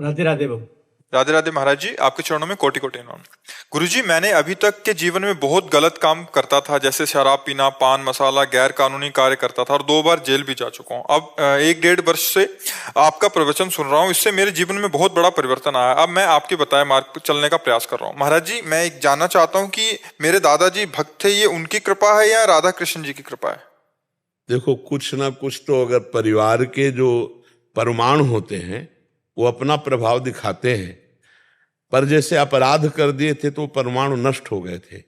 राधे राधे बाबू। राधे राधे महाराज जी, आपके चरणों में कोटि कोटि नमन। गुरुजी, मैंने अभी तक के जीवन में बहुत गलत काम करता था, जैसे शराब पीना, पान मसाला, गैर कानूनी कार्य करता था और 2 बार जेल भी जा चुका हूँ। अब 1-1.5 वर्ष से आपका प्रवचन सुन रहा हूँ, इससे मेरे जीवन में बहुत बड़ा परिवर्तन आया। अब मैं आपके बताए मार्ग पर चलने का प्रयास कर रहा हूँ। महाराज जी, मैं एक जानना चाहता हूँ कि मेरे दादाजी भक्त थे, ये उनकी कृपा है या राधा कृष्ण जी की कृपा है? देखो, कुछ ना कुछ तो अगर परिवार के जो परमाणु होते हैं वो अपना प्रभाव दिखाते हैं, पर जैसे अपराध कर दिए थे तो परमाणु नष्ट हो गए थे।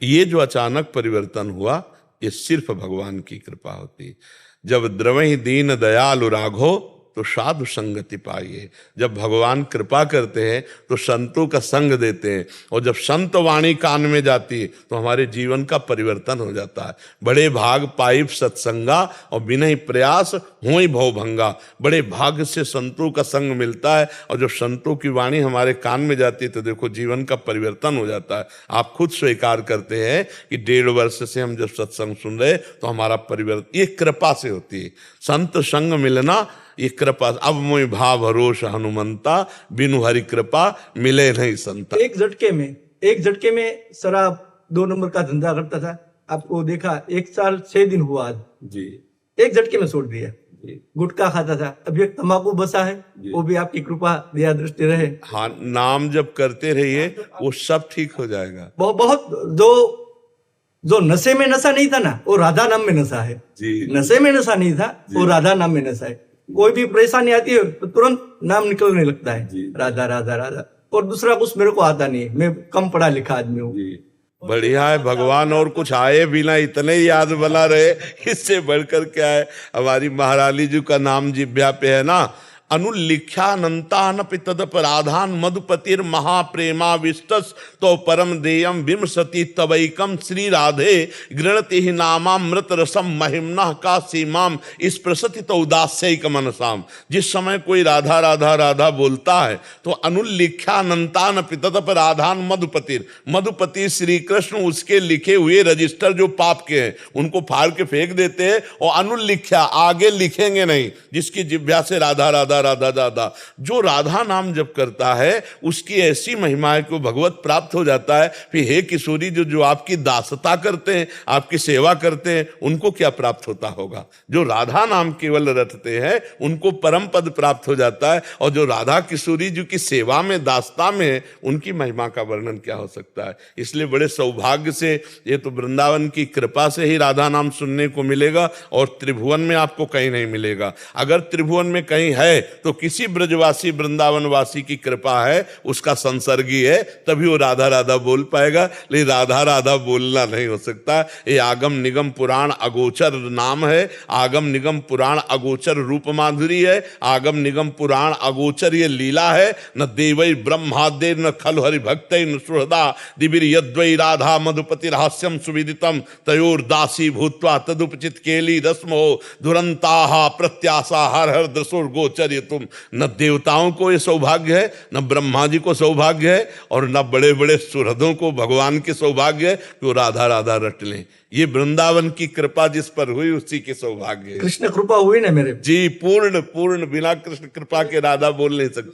ये जो अचानक परिवर्तन हुआ, ये सिर्फ भगवान की कृपा होती है। जब द्रवहि दीन दयालु राघो तो साधु संगति पाइए। जब भगवान कृपा करते हैं तो संतों का संग देते हैं, और जब संत वाणी कान में जाती है तो हमारे जीवन का परिवर्तन हो जाता है। बड़े भाग पाइप सत्संगा और बिना ही प्रयास होई भव भंगा। बड़े भाग्य से संतों का संग मिलता है, और जब संतों की वाणी हमारे कान में जाती है तो देखो जीवन का परिवर्तन हो जाता है। आप खुद स्वीकार करते हैं कि 1.5 वर्ष से हम जब सत्संग सुन रहे तो हमारा परिवर्तन ये कृपा से होती है। संत संग मिलना ये कृपा। अब मोहि भाव भरोस हनुमंता, बिनु हरि कृपा मिले नहीं संता। एक झटके में शराब 2 नंबर का धंधा करता था, आपको देखा 1 साल 6 दिन हुआ आज जी, एक झटके में छोड़ दिया। गुटखा खाता था, अभी एक तंबाकू बसा है, वो भी आपकी कृपा दया दृष्टि रहे। हाँ, नाम जब करते रहिए वो सब ठीक हो जाएगा। बहुत जो नशे में नशा नहीं था ना, वो राधा नाम में नशा है जी। नशे में नशा नहीं था, वो राधा नाम में नशा है। कोई भी परेशानी आती है तो तुरंत नाम निकलने लगता है, राधा राधा राधा। और दूसरा कुछ मेरे को आता नहीं है, मैं कम पढ़ा लिखा आदमी हूँ। बढ़िया है भगवान, और कुछ आए बिना इतने ही याद बना रहे, इससे बढ़कर क्या है। हमारी महारानी जी का नाम जिब्या पे है ना, अनुलिख्यानंतानपि तदपराधान मधुपतिर महाप्रेमा विष्टस तो परम देयम विमसति तवैकम श्री राधे गृणति ही नामामृत रसम महिमना का सीमाम इस प्रसति तो उदास्यक मनसाम। जिस समय कोई राधा राधा राधा बोलता है तो अनुलिख्यानंतानपि तदपराधान मधुपतिर, मधुपति श्री कृष्ण उसके लिखे हुए रजिस्टर जो पाप के हैं उनको फाड़ के फेंक देते हैं, और अनुलिख्या आगे लिखेंगे नहीं, जिसकी जिह्वा से राधा राधा राधा राधा। जो राधा नाम जप करता है उसकी ऐसी महिमा को भगवत प्राप्त हो जाता है। फिर हे किशोरी, जो आपकी दासता करते हैं, आपकी सेवा करते हैं, उनको क्या प्राप्त होता होगा? जो राधा नाम केवल रटते हैं उनको परम पद प्राप्त हो जाता है, और जो राधा किशोरी जी की सेवा में दासता में उनकी महिमा का वर्णन क्या हो सकता है। इसलिए बड़े सौभाग्य से, ये तो वृंदावन की कृपा से ही राधा नाम सुनने को मिलेगा, और त्रिभुवन में आपको कहीं नहीं मिलेगा। अगर त्रिभुवन में कहीं है तो किसी ब्रजवासी वृंदावनवासी की कृपा है, उसका संसर्गी है, तभी वो राधा राधा बोल पाएगा। लेकिन राधा राधा बोलना नहीं हो सकता। ये आगम निगम पुराण अगोचर नाम है, आगम निगम पुराण अगोचर रूप माधुरी है, आगम निगम पुराण अगोचर ये लीला है। न देवै ब्रह्मादे न खलु हरि भक्तै न सुहृदा दिविर यद्वै राधा मधुपति रहस्यम सुविदितम तयोर दासी भूत्वा तदुपचित केली रस्मो दुरंताहा प्रत्याशा हर हर दसोर गोचर। तुम न देवताओं को ये सौभाग्य है, न ब्रह्मा जी को सौभाग्य है, और न बड़े बड़े सुहृदों को भगवान के सौभाग्य है कि वो राधा राधा रट लें। ये वृंदावन की कृपा जिस पर हुई उसी के सौभाग्य है। कृष्ण कृपा हुई ना मेरे जी, पूर्ण पूर्ण, बिना कृष्ण कृपा के राधा बोल नहीं सकते।